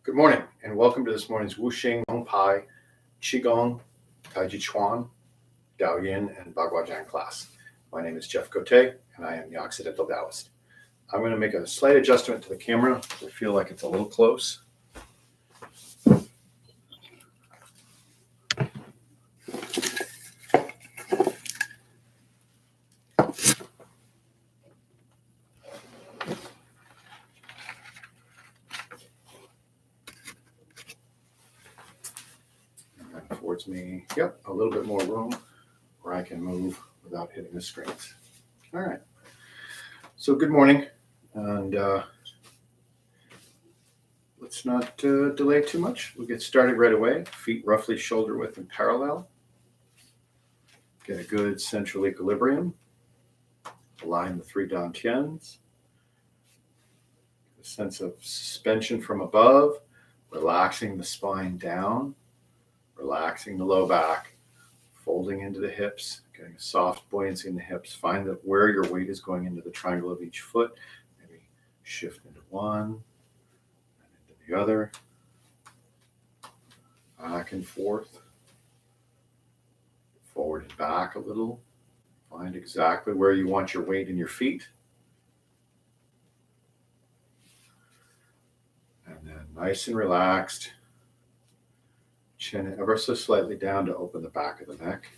Good morning, and welcome to this morning's Wuxing Long Pai Qigong, Taijiquan, Tao Yin, and Baguazhang class. My name is Jeff Cote, and I am the Occidental Taoist. I'm going to make a slight adjustment to the camera. I feel like it's a little close. Affords me, a little bit more room where I can move without hitting the screens. All right. So good morning, and let's not delay too much. We'll get started right away. Feet roughly shoulder width and parallel. Get a good central equilibrium. Align the three dantians. A sense of suspension from above, relaxing the spine down. Relaxing the low back, folding into the hips, getting a soft buoyancy in the hips. Find that where your weight is going into the triangle of each foot. Maybe shift into one and into the other. Back and forth. Forward and back a little. Find exactly where you want your weight in your feet. And then nice and relaxed. Chin ever so slightly down to open the back of the neck.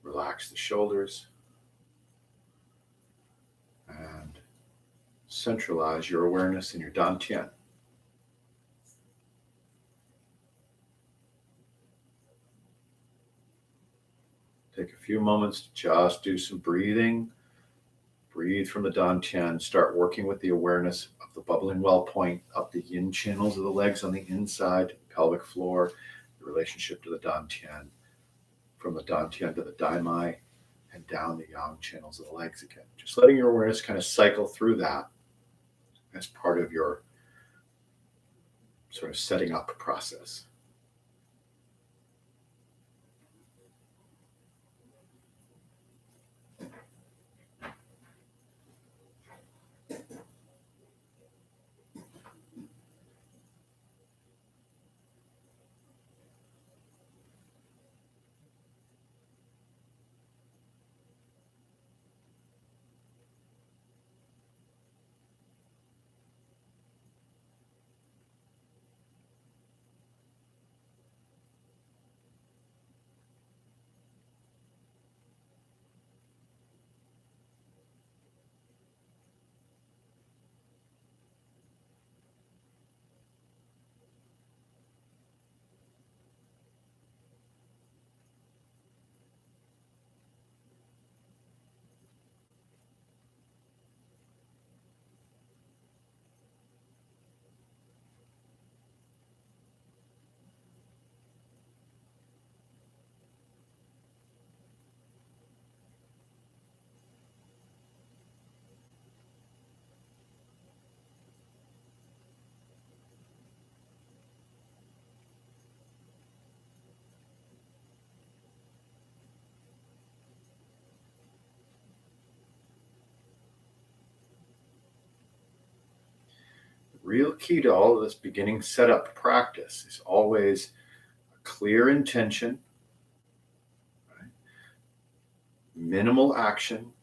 Relax the shoulders. And centralize your awareness in your dantian. Take a few moments to just do some breathing. Breathe from the dantian. Start working with the awareness of the bubbling well point up the yin channels of the legs on the inside, pelvic floor, the relationship to the dantian, from the dantian to the daimai, and down the yang channels of the legs again. Just letting your awareness kind of cycle through that as part of your sort of setting up process. Real key to all of this beginning setup practice is always a clear intention, right? Minimal action,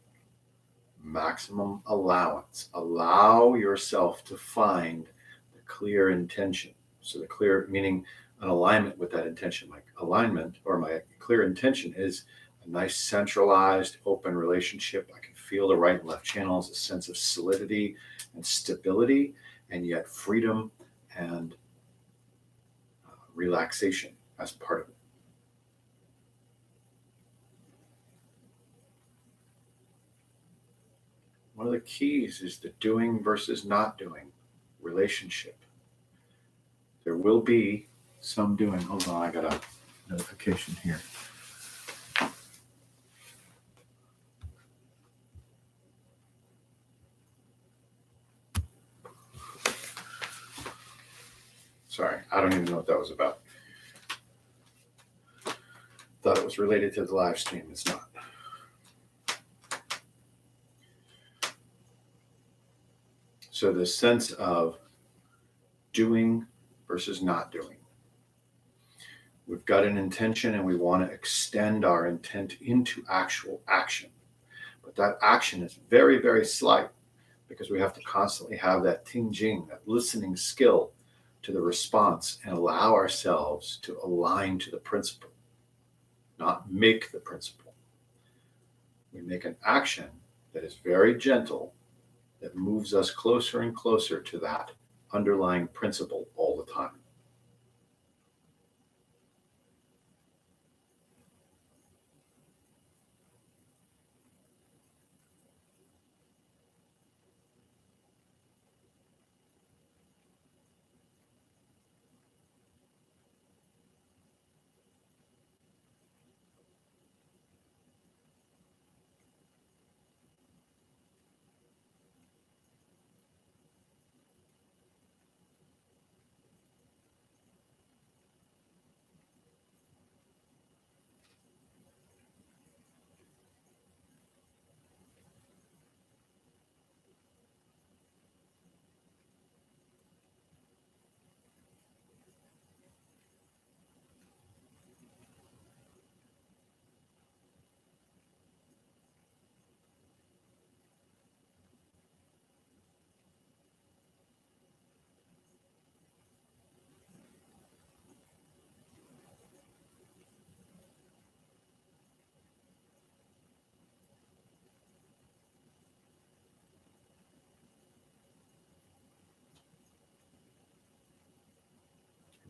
maximum allowance. Allow yourself to find the clear intention. So the clear meaning an alignment with that intention. My alignment or my clear intention is a nice centralized open relationship. I can feel the right and left channels, a sense of solidity and stability, and yet freedom and relaxation as part of it. One of the keys is the doing versus not doing relationship. There will be some doing. Hold on, I got a notification here. Sorry, I don't even know what that was about. Thought it was related to the live stream. It's not. So the sense of doing versus not doing. We've got an intention and we want to extend our intent into actual action. But that action is very, very slight because we have to constantly have that Jing, that listening skill to the response and allow ourselves to align to the principle, not make the principle. We make an action that is very gentle, that moves us closer and closer to that underlying principle all the time.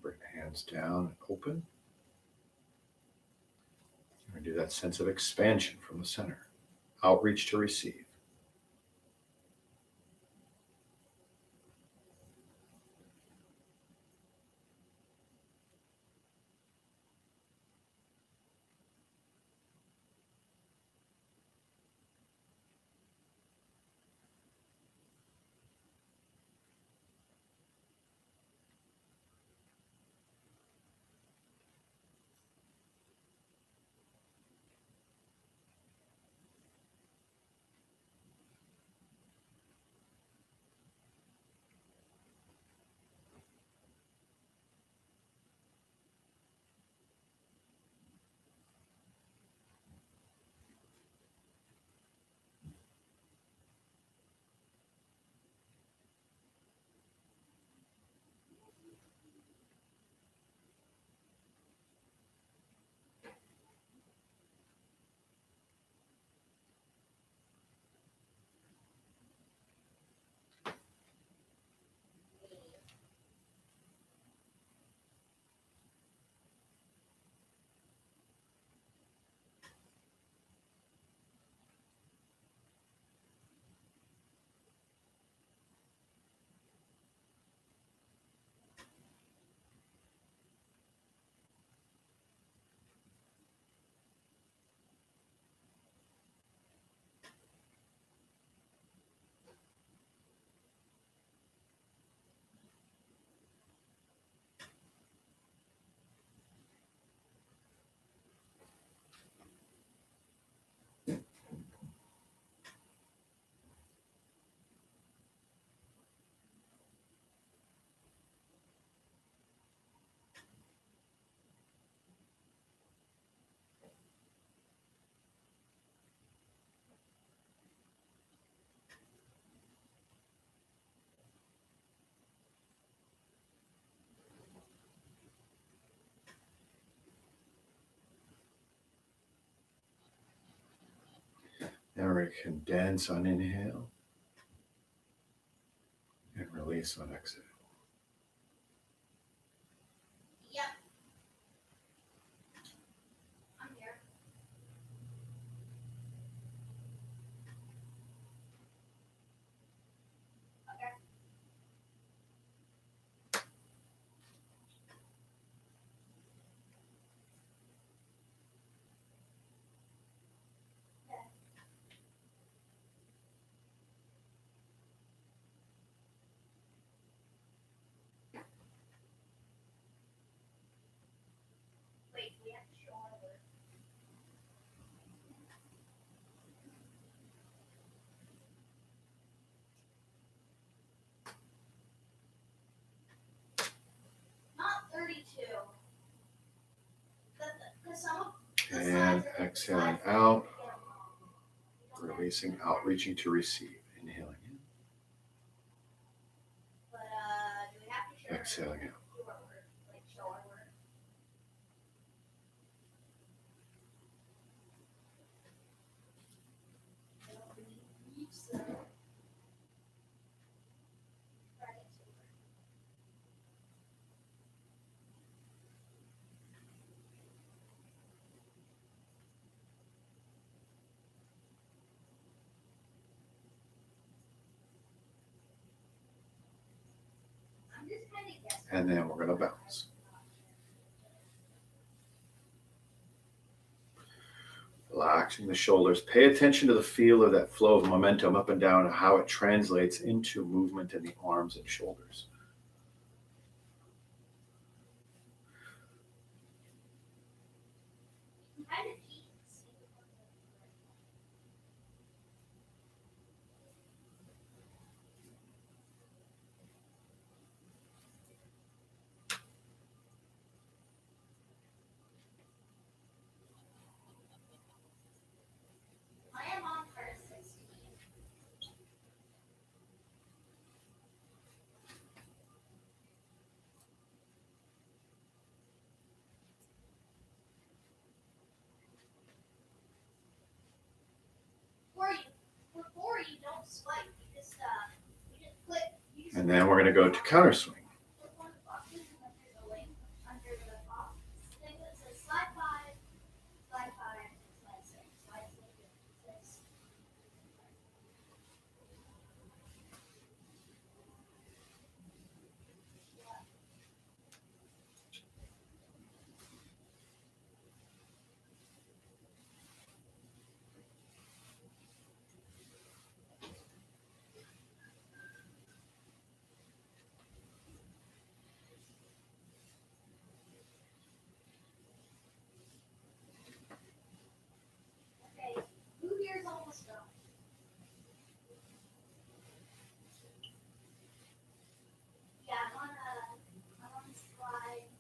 Bring the hands down and open. And do that sense of expansion from the center. Outreach to receive. Now we condense on inhale and release on exhale. Yep. I'm here. Okay. Exhaling out, releasing out, reaching to receive. Inhaling in, exhaling out. And then we're going to bounce. Relaxing the shoulders. Pay attention to the feel of that flow of momentum up and down and how it translates into movement in the arms and shoulders. And then we're going to go to counter swing.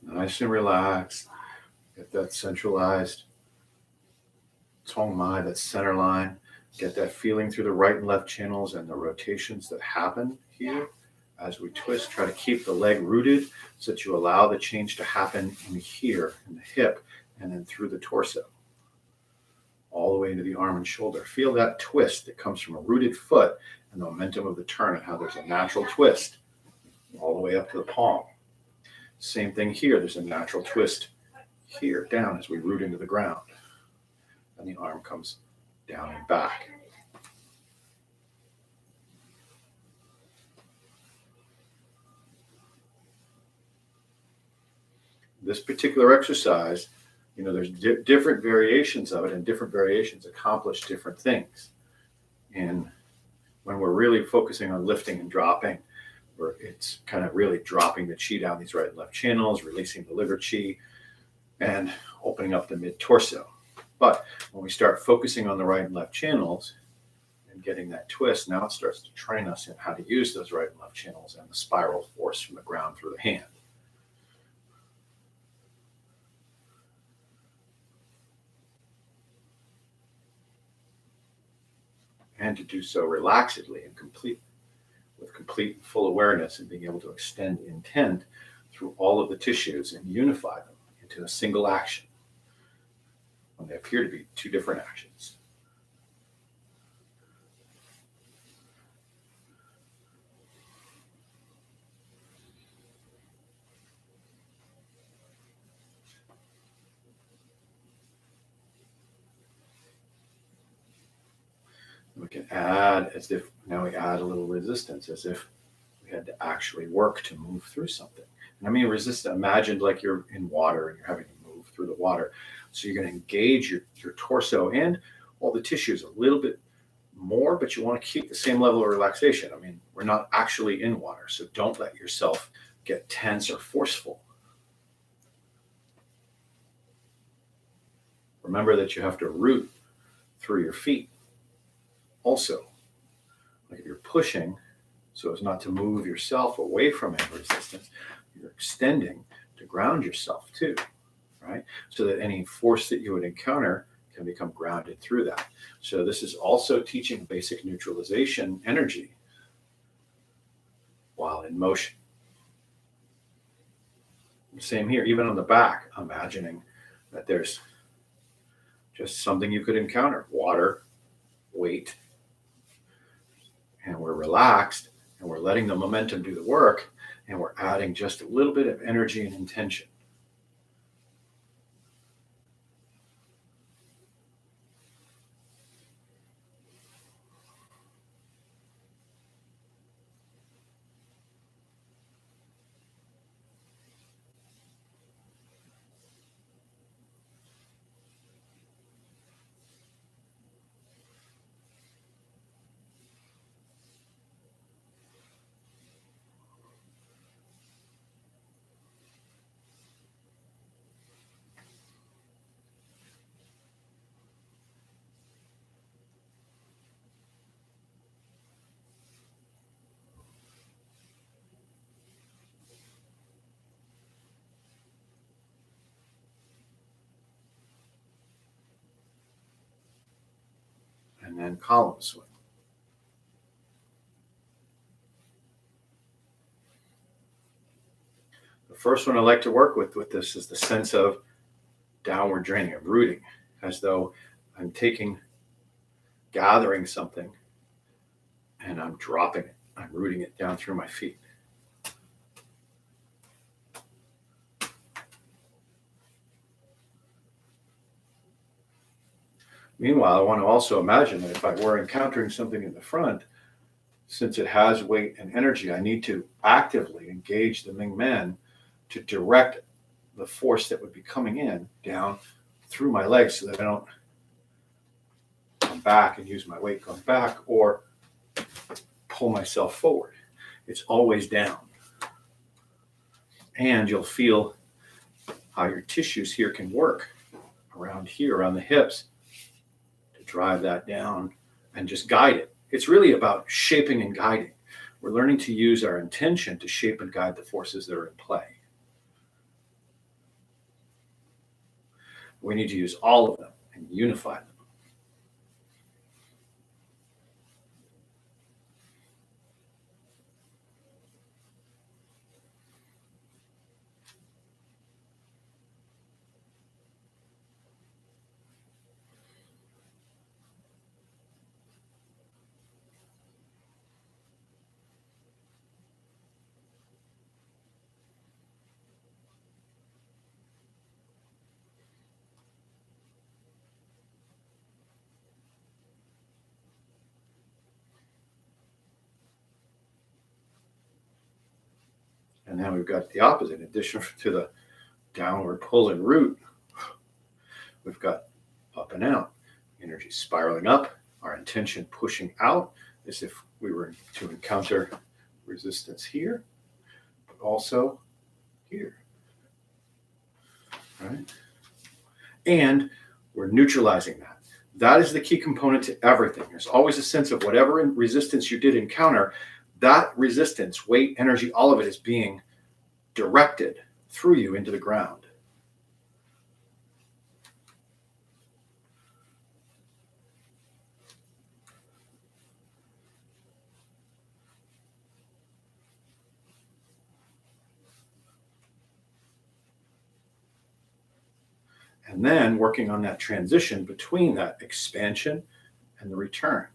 Nice and relaxed. Get that centralized Tong Mai, that center line. Get that feeling through the right and left channels and the rotations that happen here. As we twist, try to keep the leg rooted so that you allow the change to happen in here, in the hip, and then through the torso, all the way into the arm and shoulder. Feel that twist that comes from a rooted foot and the momentum of the turn and how there's a natural twist all the way up to the palm. Same thing here. There's a natural twist here, down as we root into the ground. And the arm comes down and back. This particular exercise, there's different variations of it, and different variations accomplish different things. And when we're really focusing on lifting and dropping, where it's kind of really dropping the chi down these right and left channels, releasing the liver chi, and opening up the mid-torso. But when we start focusing on the right and left channels and getting that twist, now it starts to train us in how to use those right and left channels and the spiral force from the ground through the hand. And to do so relaxedly and with complete and full awareness, and being able to extend intent through all of the tissues and unify them into a single action when they appear to be two different actions. We can add, as if now we add a little resistance, as if we had to actually work to move through something. And I mean resistance, imagine like you're in water and you're having to move through the water. So you're going to engage your torso and all the tissues a little bit more, but you want to keep the same level of relaxation. I mean, we're not actually in water, so don't let yourself get tense or forceful. Remember that you have to root through your feet. Also, like if you're pushing so as not to move yourself away from any resistance, you're extending to ground yourself too, right? So that any force that you would encounter can become grounded through that. So this is also teaching basic neutralization energy while in motion. Same here, even on the back, imagining that there's just something you could encounter, water, weight, and we're relaxed and we're letting the momentum do the work, and we're adding just a little bit of energy and intention. And then column swing. The first one I like to work with this is the sense of downward draining, of rooting, as though I'm gathering something, and I'm dropping it. I'm rooting it down through my feet. Meanwhile, I want to also imagine that if I were encountering something in the front, since it has weight and energy, I need to actively engage the Ming Men to direct the force that would be coming in down through my legs so that I don't come back and use my weight going back or pull myself forward. It's always down. And you'll feel how your tissues here can work around here, around the hips, to drive that down and just guide it. It's really about shaping and guiding. We're learning to use our intention to shape and guide the forces that are in play. We need to use all of them and unify them. And now we've got the opposite. In addition to the downward pull and root, we've got up and out. Energy spiraling up, our intention pushing out as if we were to encounter resistance here, but also here. Right? And we're neutralizing that. That is the key component to everything. There's always a sense of whatever resistance you did encounter, that resistance, weight, energy, all of it is being directed through you into the ground. And then working on that transition between that expansion and the return.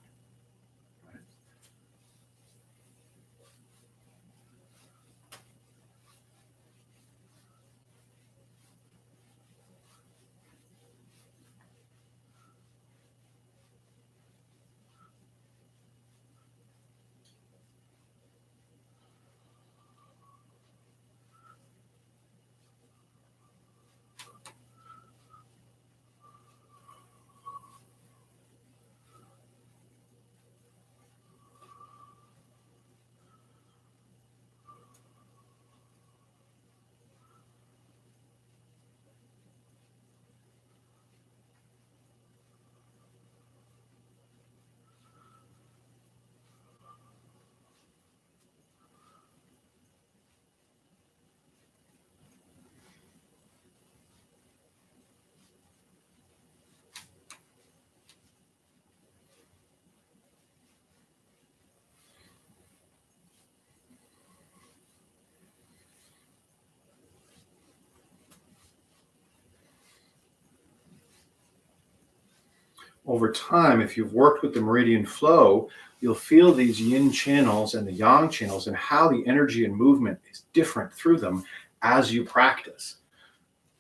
over time, if you've worked with the meridian flow, you'll feel these yin channels and the yang channels and how the energy and movement is different through them as you practice.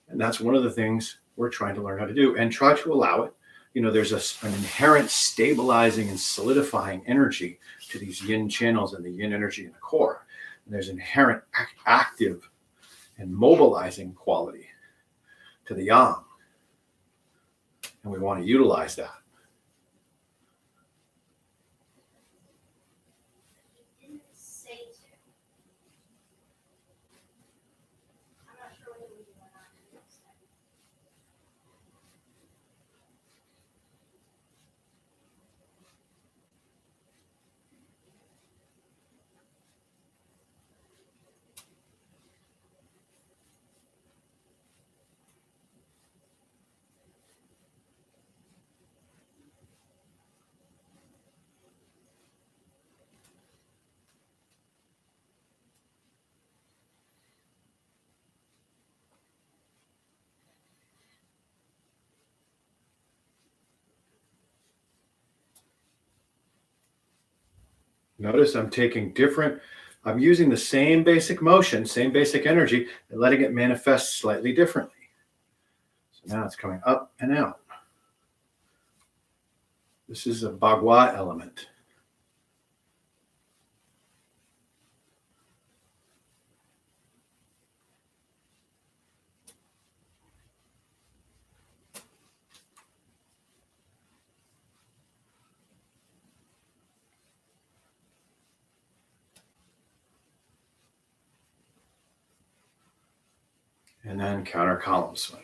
And that's one of the things we're trying to learn how to do and try to allow it. You know, there's an inherent stabilizing and solidifying energy to these yin channels and the yin energy in the core. And there's inherent active and mobilizing quality to the yang. And we want to utilize that. He didn't say to. I'm not sure whether we do or not. Notice I'm using the same basic motion, same basic energy, and letting it manifest slightly differently. So now it's coming up and out. This is a Bagua element. And then counter column swing.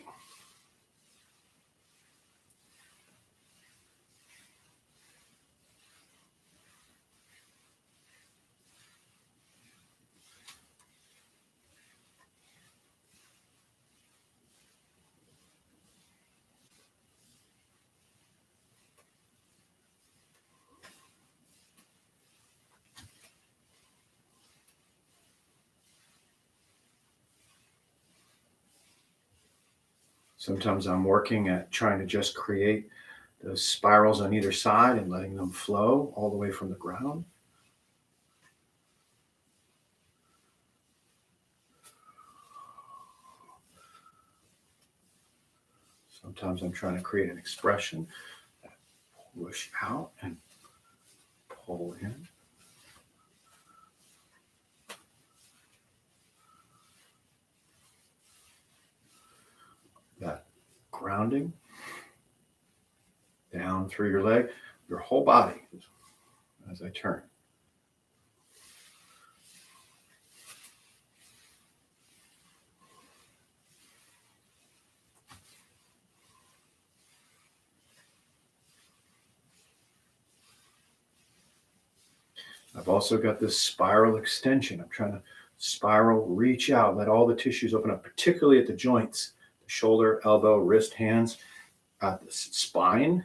Sometimes I'm working at trying to just create those spirals on either side and letting them flow all the way from the ground. Sometimes I'm trying to create an expression that push out and pull in. That grounding down through your leg, your whole body as I turn. I've also got this spiral extension. I'm trying to spiral, reach out, let all the tissues open up, particularly at the joints, the shoulder, elbow, wrist, hands, at the spine,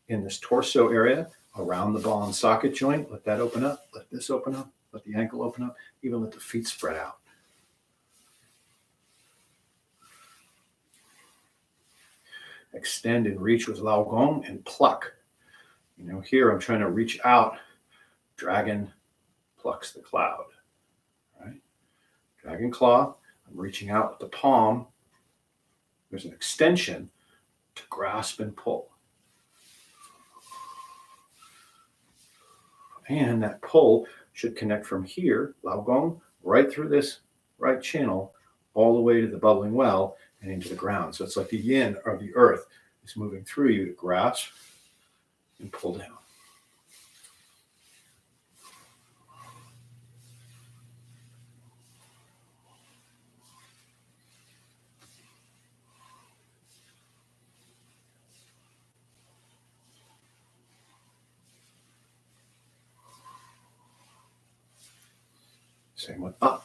in this torso area, around the ball and socket joint. Let that open up. Let this open up. Let the ankle open up. Even let the feet spread out. Extend and reach with Lao Gong and pluck. You know, here I'm trying to reach out. Dragon plucks the cloud. Right? Dragon claw. I'm reaching out with the palm. There's an extension to grasp and pull. And that pull should connect from here, Lao Gong, right through this right channel, all the way to the bubbling well and into the ground. So it's like the yin of the earth is moving through you to grasp and pull down. Same with up.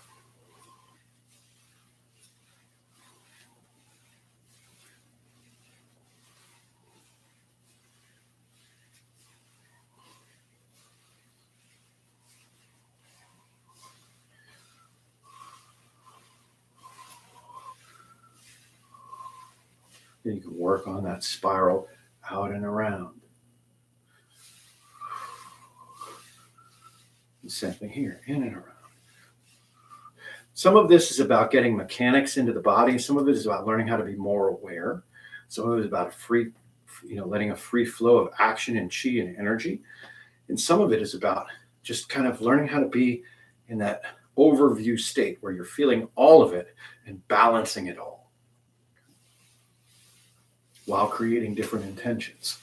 Then you can work on that spiral out and around. The same thing here, in and around. Some of this is about getting mechanics into the body. Some of it is about learning how to be more aware. Some of it is about letting a free flow of action and chi and energy. And some of it is about just kind of learning how to be in that overview state where you're feeling all of it and balancing it all while creating different intentions.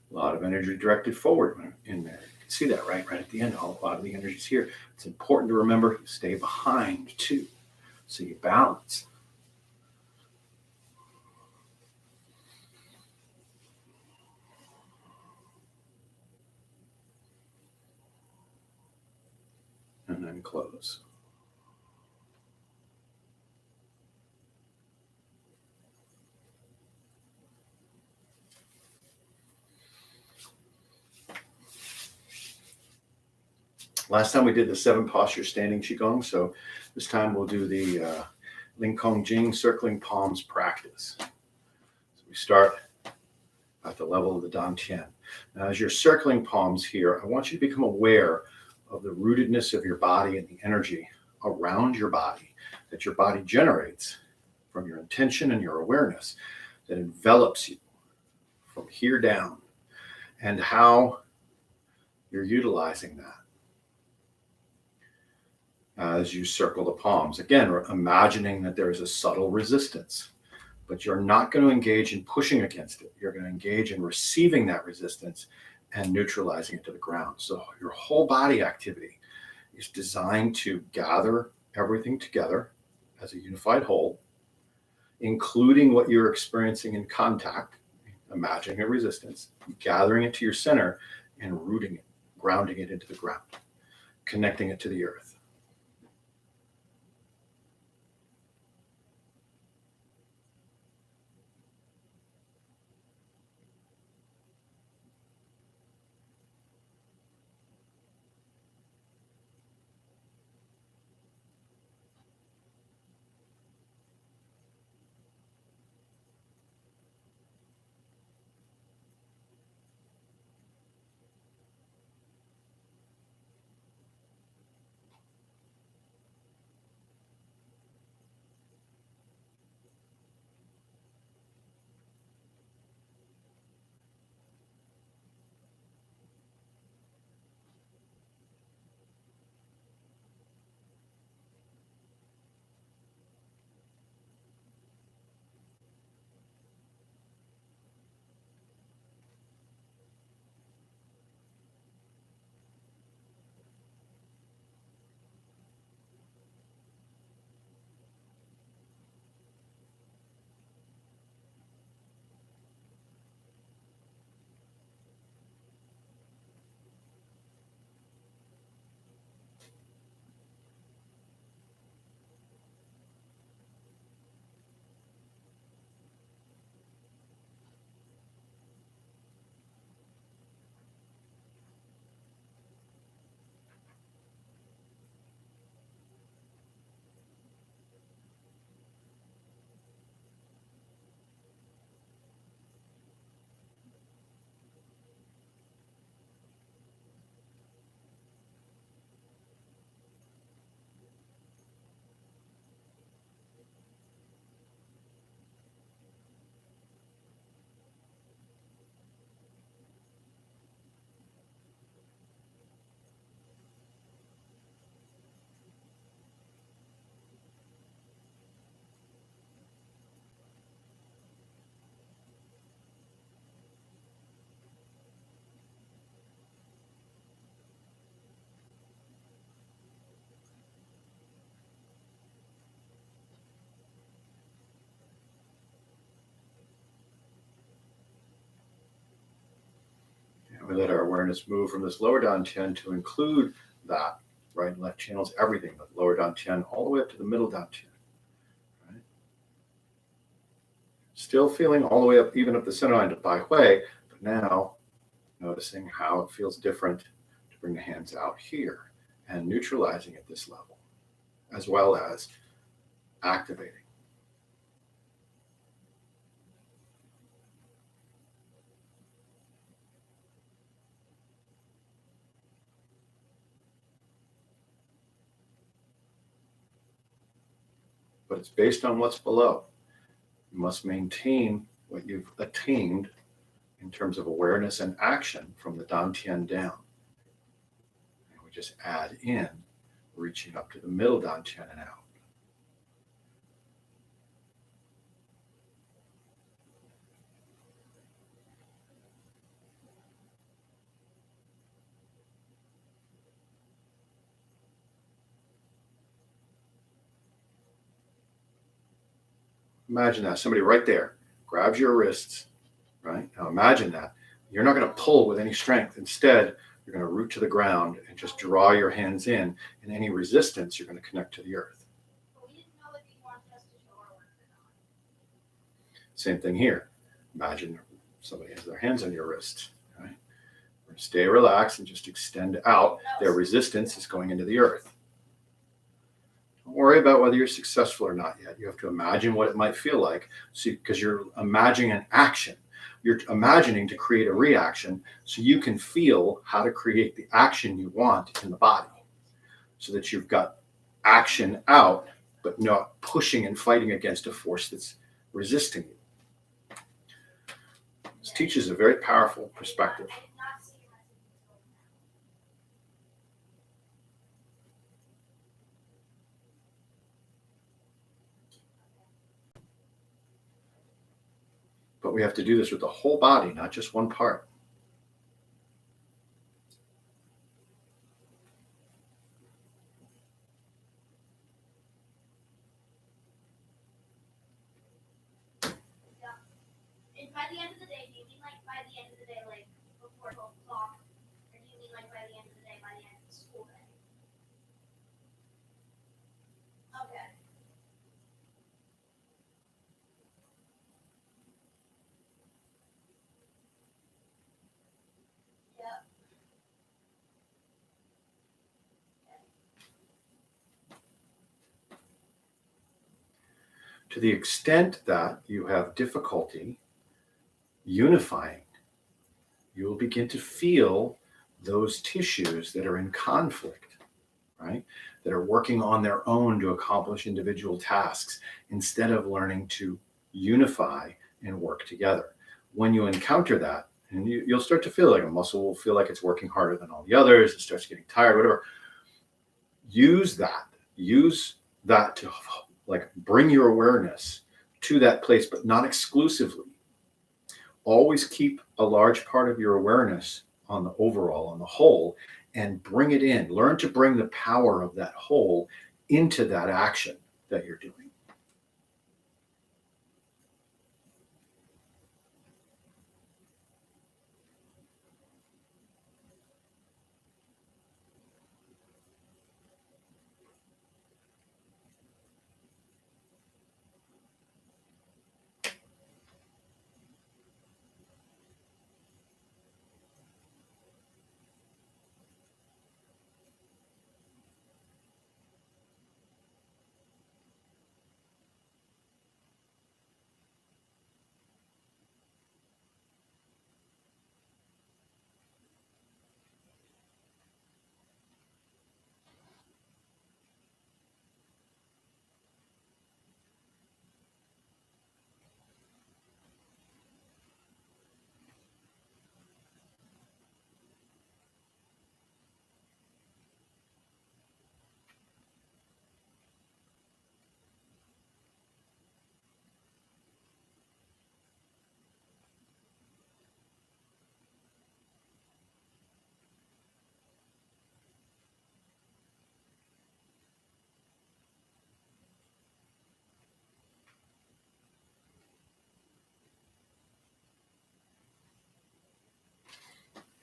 A lot of energy directed forward in there. You can see that right at the end. A lot of the energy is here. It's important to remember to stay behind too, so you balance. And then close. Last time we did the 7 posture standing Qigong, so this time we'll do the Ling Jing circling palms practice. So we start at the level of the dantian. Now, as you're circling palms here, I want you to become aware of the rootedness of your body and the energy around your body that your body generates from your intention and your awareness that envelops you from here down, and how you're utilizing that as you circle the palms. Again, we're imagining that there is a subtle resistance, but you're not going to engage in pushing against it. You're going to engage in receiving that resistance and neutralizing it to the ground. So your whole body activity is designed to gather everything together as a unified whole, including what you're experiencing in contact, imagining a resistance, gathering it to your center and rooting it, grounding it into the ground, connecting it to the earth. We let our awareness move from this lower dantian to include that right and left channels, everything, but lower dantian all the way up to the middle dantian. Right? Still feeling all the way up, even up the center line to Bai Hui, but now noticing how it feels different to bring the hands out here and neutralizing at this level, as well as activating. But it's based on what's below. You must maintain what you've attained in terms of awareness and action from the Dantian down. And we just add in, reaching up to the middle Dantian and out. Imagine that, somebody right there grabs your wrists, right? Now imagine that. You're not going to pull with any strength. Instead, you're going to root to the ground and just draw your hands in. And any resistance, you're going to connect to the earth. But we didn't know if you wanted us to show our work or not. Same thing here. Imagine somebody has their hands on your wrist, right? Stay relaxed and just extend out. Their resistance is going into the earth. Don't worry about whether you're successful or not yet. You have to imagine what it might feel like. See, because you're imagining an action. You're imagining to create a reaction so you can feel how to create the action you want in the body. So that you've got action out, but not pushing and fighting against a force that's resisting you. This teaches a very powerful perspective. I did not see your message until now. But we have to do this with the whole body, not just one part. And by the end of the day, do you mean like by the end of the day, like before 12 o'clock? Or do you mean like by the end of the day, by the end of the school day? Okay. Yep. To the extent that you have difficulty unifying, you will begin to feel those tissues that are in conflict, right? That are working on their own to accomplish individual tasks instead of learning to unify and work together. When you encounter that, and you'll start to feel like a muscle will feel like it's working harder than all the others, it starts getting tired, whatever. Use that to like bring your awareness to that place, but not exclusively. Always keep a large part of your awareness on the overall, on the whole, and bring it in. Learn to bring the power of that whole into that action that you're doing.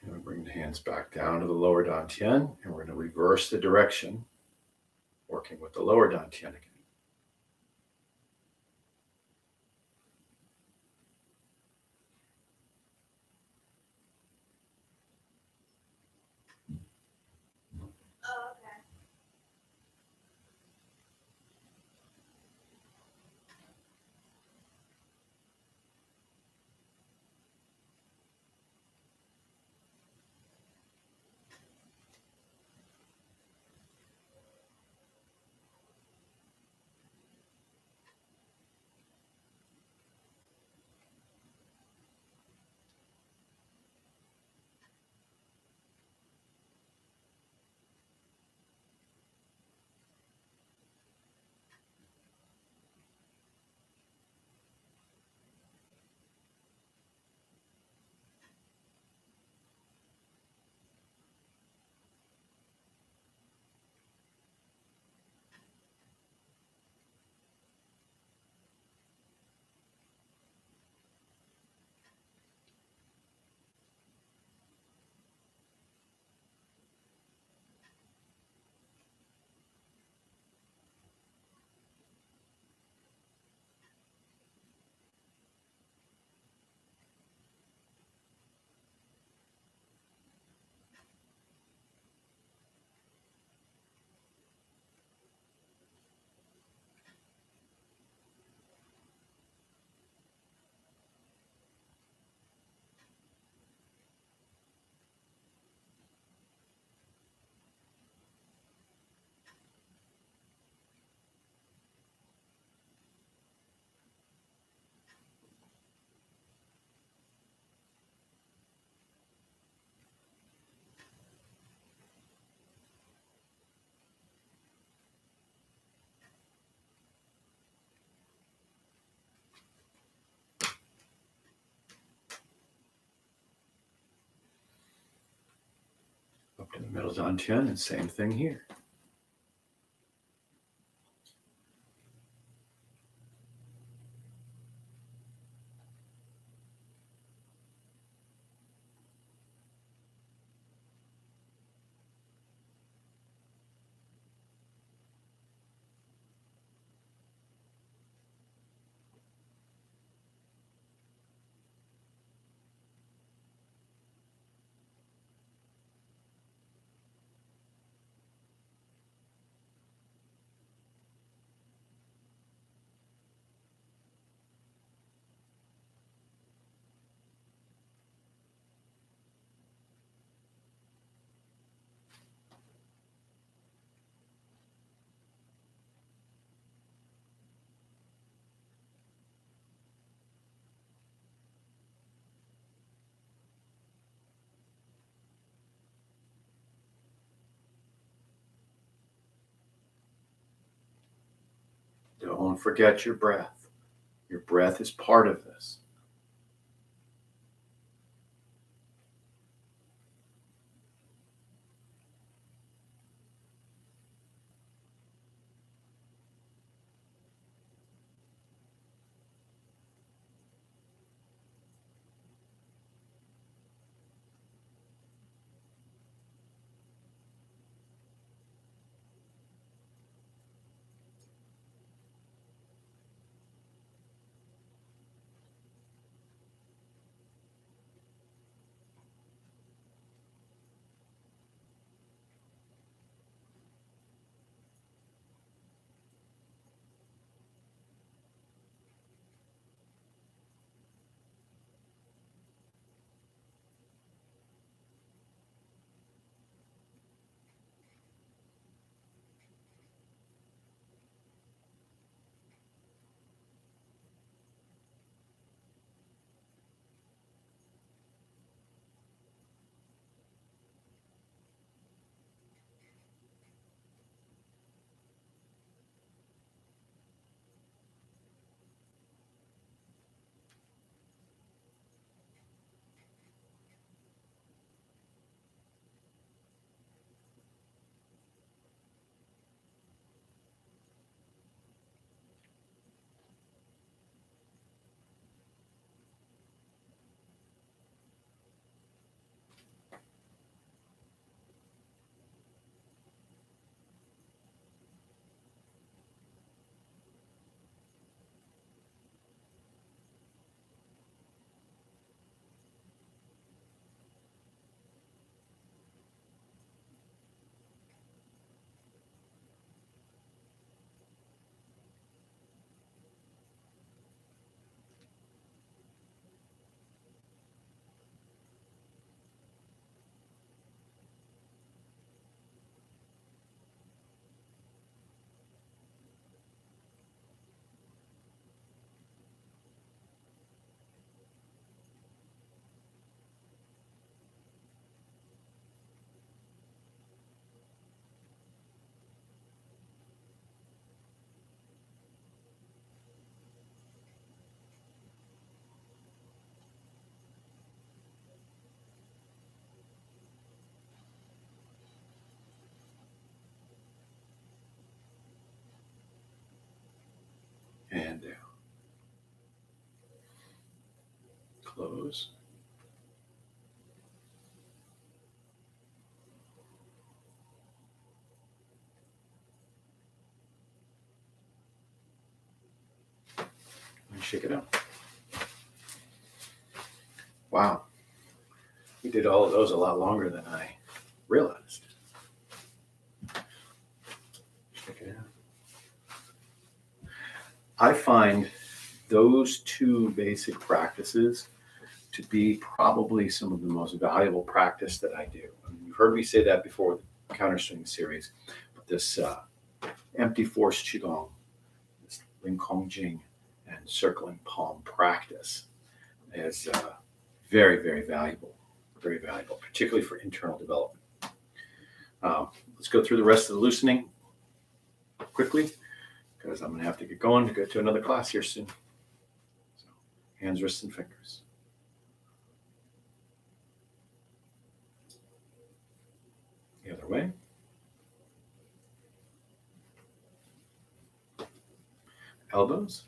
And we'll bring the hands back down to the lower dantian, and we're going to reverse the direction, working with the lower dantian again. Up to the middle dantian, and same thing here. Don't forget your breath. Your breath is part of this. And down. Close. And shake it out. Wow. We did all of those a lot longer than I realized. Check it out. I find those two basic practices to be probably some of the most valuable practice that I do. I mean, you've heard me say that before with the counterswing series, but this empty force Qigong, this Ling Jing, and circling palm practice is very, very valuable, particularly for internal development. Let's go through the rest of the loosening quickly, because I'm going to have to get going to go to another class here soon. So, hands, wrists, and fingers. other way. Elbows.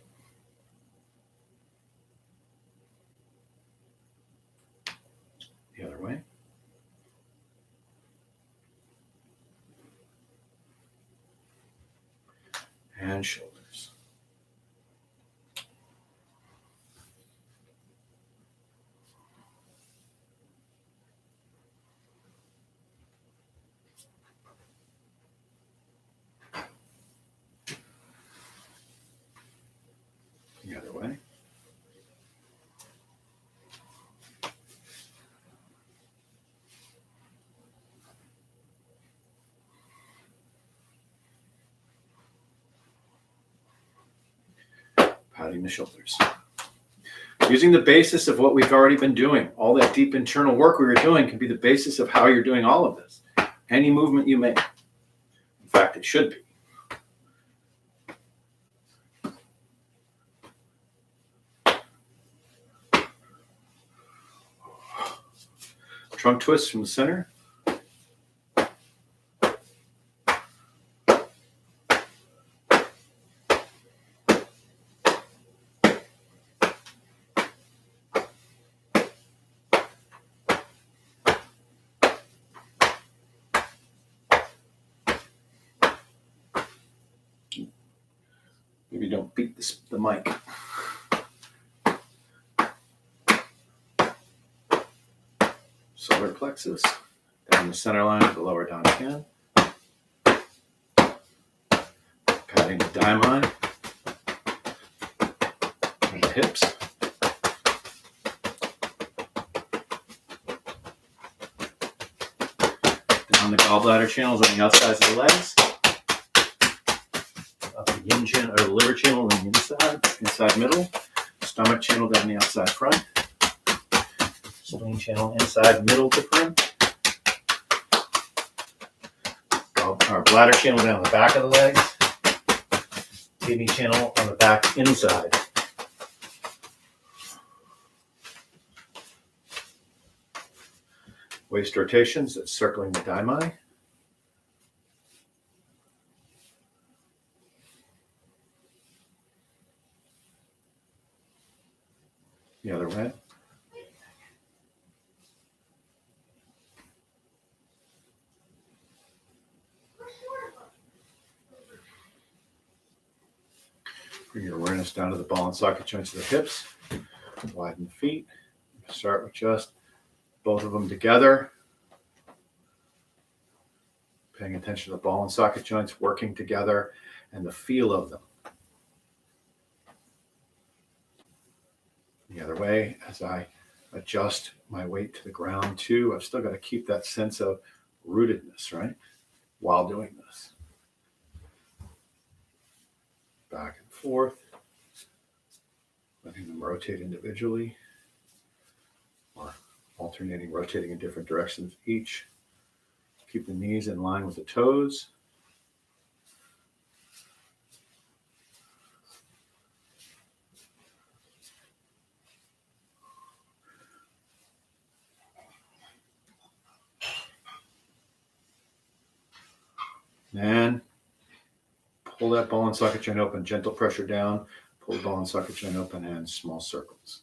The other way. And shoulders. The other way. Patting the shoulders. Using the basis of what we've already been doing, all that deep internal work we were doing can be the basis of how you're doing all of this. Any movement you make. In fact, it should be. Trunk twist from the center. Maybe don't beat the mic. Solar plexus, down the center line of the lower down hand. Patting the daimai and the hips. Down the gallbladder channels on the outsides of the legs. Up the yin channel, or the liver channel on the inside middle. Stomach channel down the outside front. Spleen channel inside middle to front. Our bladder channel down the back of the legs. Kidney channel on the back inside. Waist rotations, that's circling the daimai. The other way. Bring your awareness down to the ball and socket joints of the hips. Widen the feet. Start with just both of them together. Paying attention to the ball and socket joints working together and the feel of them. The other way, as I adjust my weight to the ground too, I've still got to keep that sense of rootedness, right? While doing this. Back and forth. Letting them rotate individually or alternating, rotating in different directions each. Keep the knees in line with the toes. And pull that ball and socket joint open, gentle pressure down, pull the ball and socket joint open and small circles.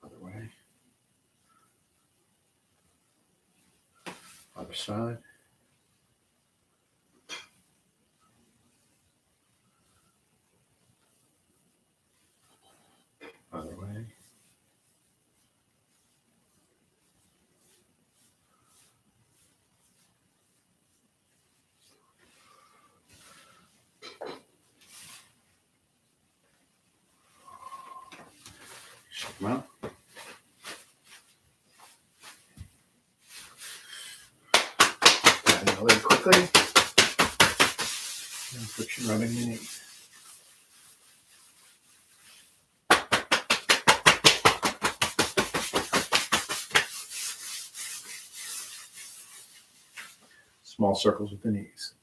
Other way. Other side. Other way. Shake them out. Add the leg quickly. And friction rubbing the knee. Small circles with the knees.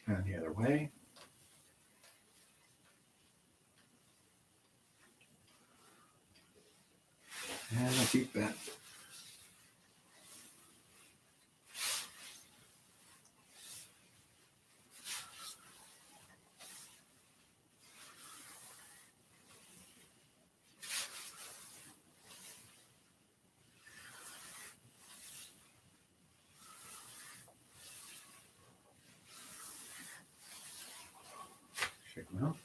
And the other way. Deep bend. Shake them out.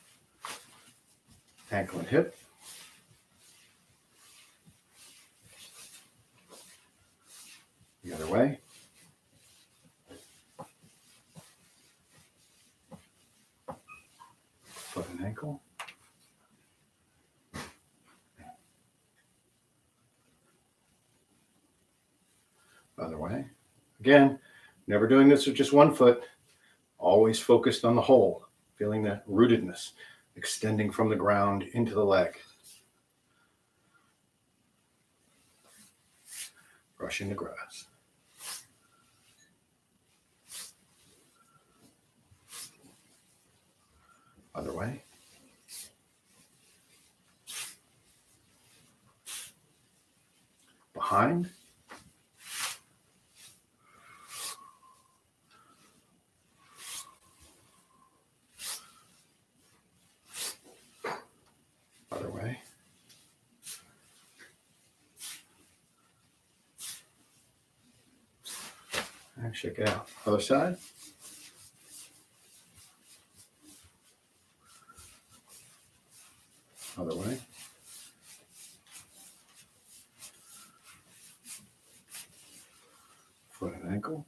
Ankle and hip. The other way. Foot and ankle. Other way. Again, never doing this with just one foot. Always focused on the whole, feeling that rootedness extending from the ground into the leg. Brushing the grass. Other way. Behind. Other way. And shake it out. Other side. Other way. Foot and ankle.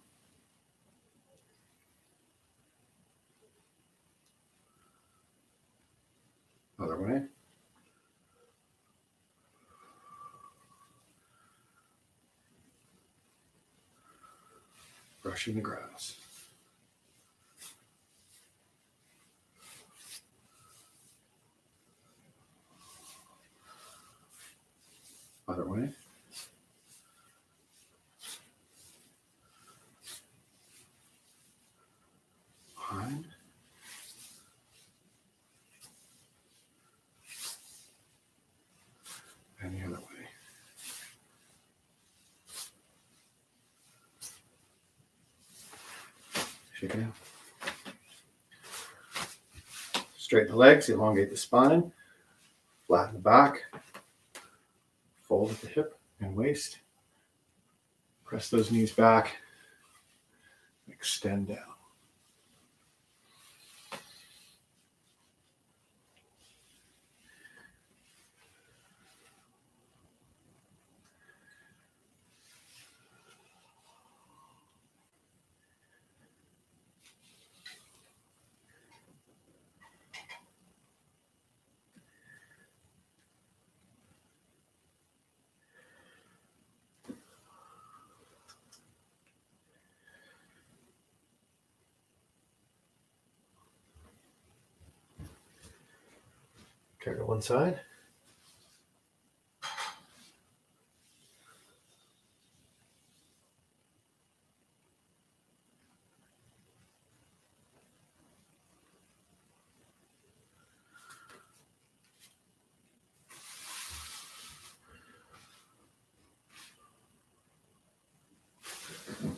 Other way. Brushing the grass. Other way. Behind. And the other way. Shake it out. Straighten the legs, elongate the spine, flatten the back, fold at the hip and waist. Press those knees back, extend down. Turn to one side.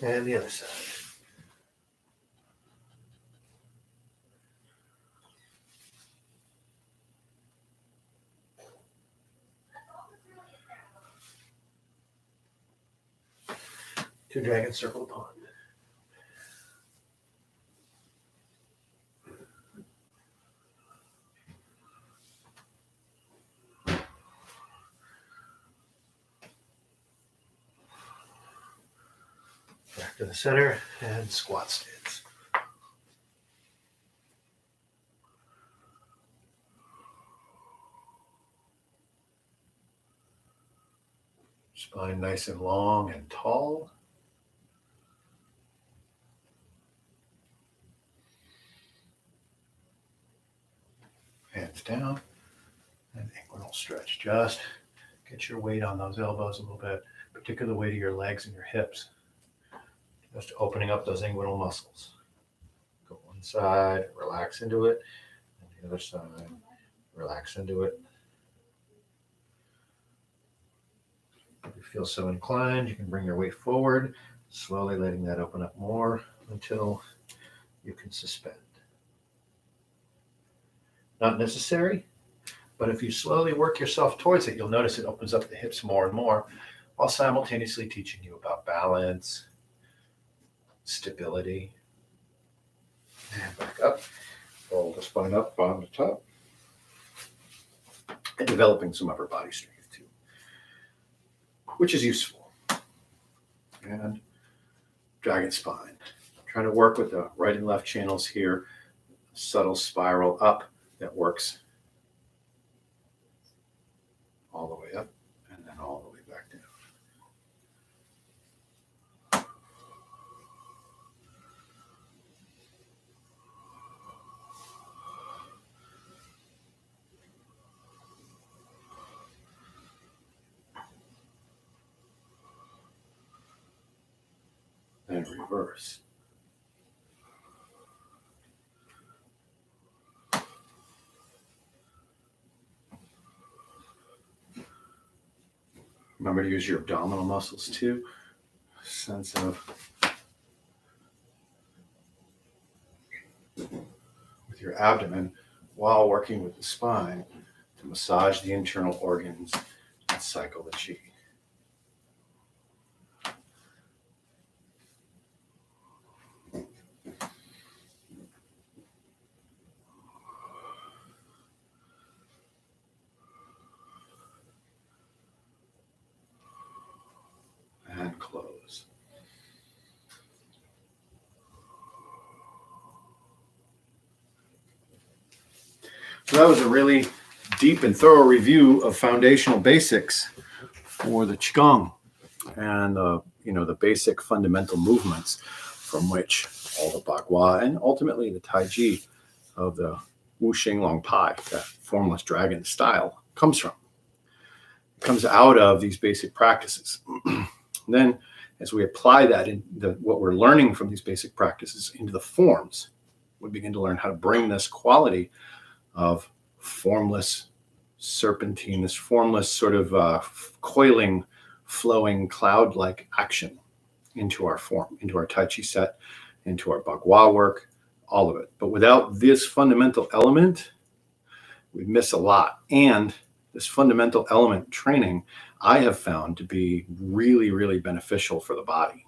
And the other side. Two dragons circle the pond. Back to the center and squat stance. Spine nice and long and tall. Hands down and inguinal stretch. Just get your weight on those elbows a little bit, particularly the weight of your legs and your hips. Just opening up those inguinal muscles. Go one side, relax into it, and the other side, relax into it. If you feel so inclined, you can bring your weight forward, slowly letting that open up more until you can suspend. Not necessary, but if you slowly work yourself towards it, you'll notice it opens up the hips more and more while simultaneously teaching you about balance, stability. And back up, roll the spine up, bottom to top, and developing some upper body strength too, which is useful. And dragon spine. Trying to work with the right and left channels here, subtle spiral up that works all the way up and then all the way back down. And reverse. Remember to use your abdominal muscles too. Sense of with your abdomen while working with the spine to massage the internal organs and cycle the chi. And close. So that was a really deep and thorough review of foundational basics for the Qigong and the basic fundamental movements from which all the Bagua and ultimately the Taiji of the Wuxing Long Pai, that formless dragon style, comes from. It comes out of these basic practices. Then, as we apply that in what we're learning from these basic practices into the forms, we begin to learn how to bring this quality of formless serpentine, this formless sort of coiling, flowing, cloud-like action into our form, into our Tai Chi set, into our Bagua work, all of it. But without this fundamental element, we miss a lot. And this fundamental element training, I have found to be really, really beneficial for the body,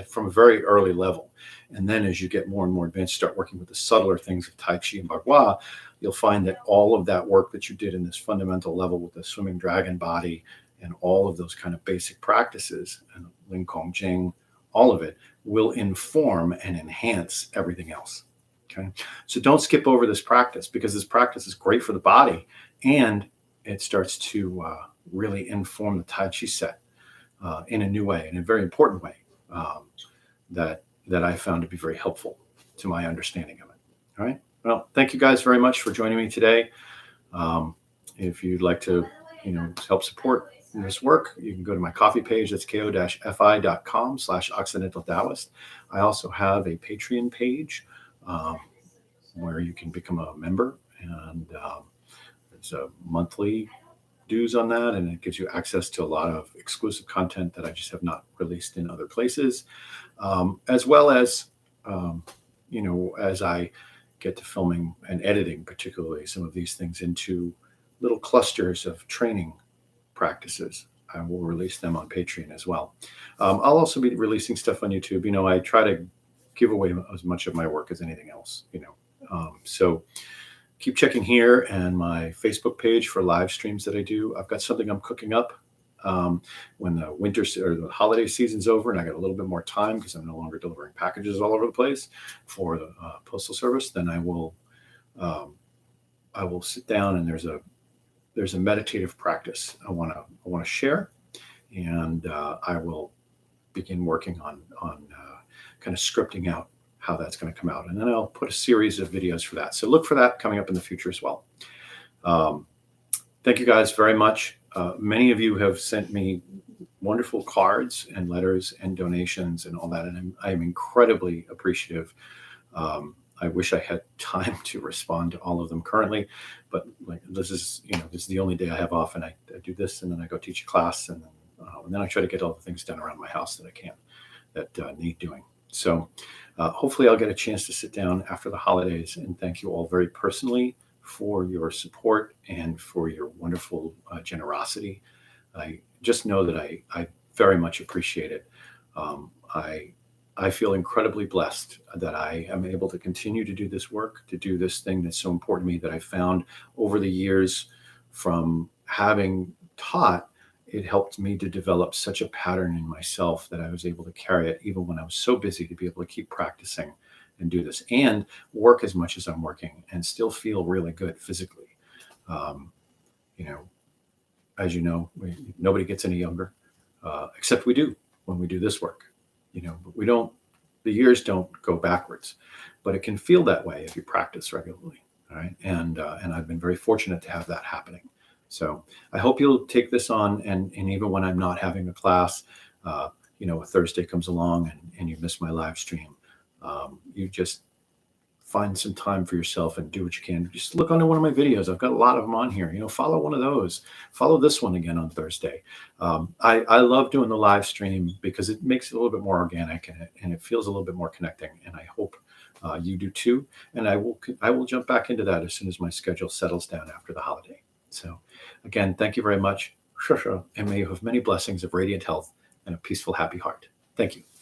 from a very early level. And then as you get more and more advanced, start working with the subtler things of Tai Chi and Bagua, you'll find that all of that work that you did in this fundamental level with the swimming dragon body and all of those kind of basic practices, and Ling, Jing, all of it will inform and enhance everything else. Okay. So don't skip over this practice, because this practice is great for the body, and it starts to really inform the Tai Chi set in a new way, in a very important way, that I found to be very helpful to my understanding of it. All right. Well, thank you guys very much for joining me today. If you'd like to, help support this work, you can go to my Ko-fi page. That's ko-fi.com/Occidental Taoist. I also have a Patreon page where you can become a member, and there's a monthly dues on that, and it gives you access to a lot of exclusive content that I just have not released in other places, as well as as I get to filming and editing, particularly some of these things into little clusters of training practices. I will release them on Patreon as well. I'll also be releasing stuff on YouTube. I try to give away as much of my work as anything else, so keep checking here and my Facebook page for live streams that I do. I've got something I'm cooking up when the winter or the holiday season's over and I got a little bit more time, because I'm no longer delivering packages all over the place for the postal service. Then I will sit down, and there's a meditative practice I want to share, and I will begin working on kind of scripting out how that's going to come out. And then I'll put a series of videos for that. So look for that coming up in the future as well. Thank you guys very much. Many of you have sent me wonderful cards and letters and donations and all that. And I'm incredibly appreciative. I wish I had time to respond to all of them currently, but this is the only day I have off, and I do this, and then I go teach a class, and then And then I try to get all the things done around my house that I can, that need doing. So hopefully I'll get a chance to sit down after the holidays and thank you all very personally for your support and for your wonderful generosity. I just know that I very much appreciate it. Um, I feel incredibly blessed that I am able to continue to do this work, to do this thing that's so important to me that I found over the years from having taught. It helped me to develop such a pattern in myself that I was able to carry it even when I was so busy, to be able to keep practicing and do this and work as much as I'm working and still feel really good physically. Um, you know, as you know, nobody gets any younger, except we do when we do this work. But we don't. The years don't go backwards, but it can feel that way if you practice regularly. All right, and I've been very fortunate to have that happening. So I hope you'll take this on, and even when I'm not having a class, a Thursday comes along and you miss my live stream, you just find some time for yourself and do what you can. Just look onto one of my videos. I've got a lot of them on here. Follow one of those. Follow this one again on Thursday. I love doing the live stream because it makes it a little bit more organic and it feels a little bit more connecting. And I hope you do too. And I will jump back into that as soon as my schedule settles down after the holiday. So again, thank you very much. And may you have many blessings of radiant health and a peaceful, happy heart. Thank you.